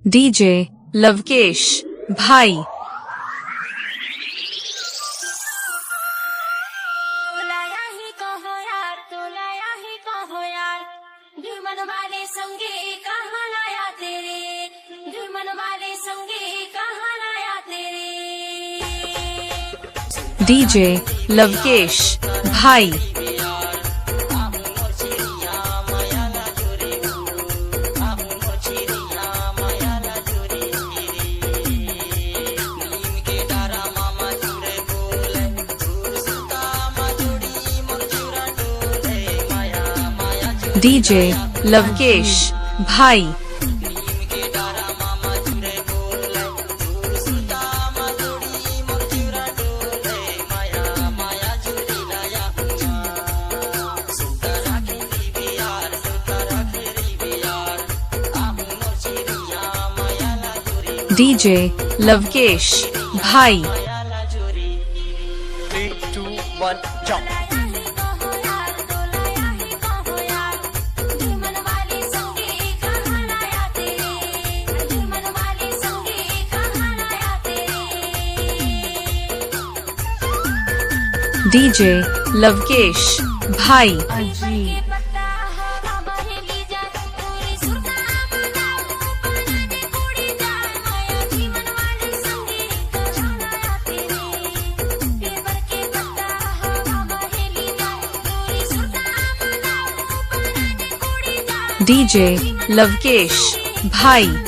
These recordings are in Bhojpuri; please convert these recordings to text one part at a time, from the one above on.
डीजे लवकेश भाई। दुश्मन वाले संगे कहाँ लाया तेरे, दुश्मन वाले संगे कहाँ लाया तेरे। डीजे लवकेश भाई। डीजे लवकेश भाई। डीजे लवकेश भाई। 3, 2, 1, jump. डीजे लवकेश भाई। डीजे लवकेश भाई।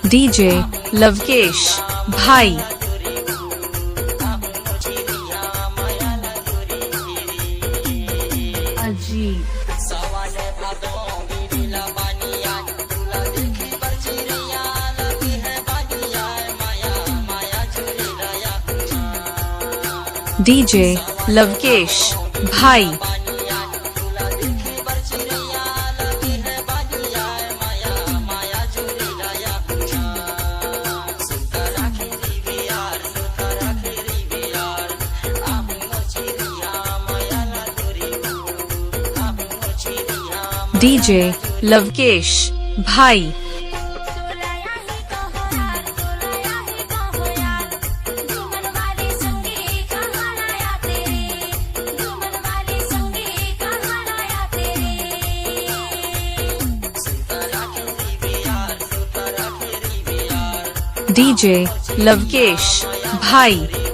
डीजे लवकेश भाई। डीजे लवकेश भाई। डीजे लवकेश भाई। डीजे लवकेश भाई।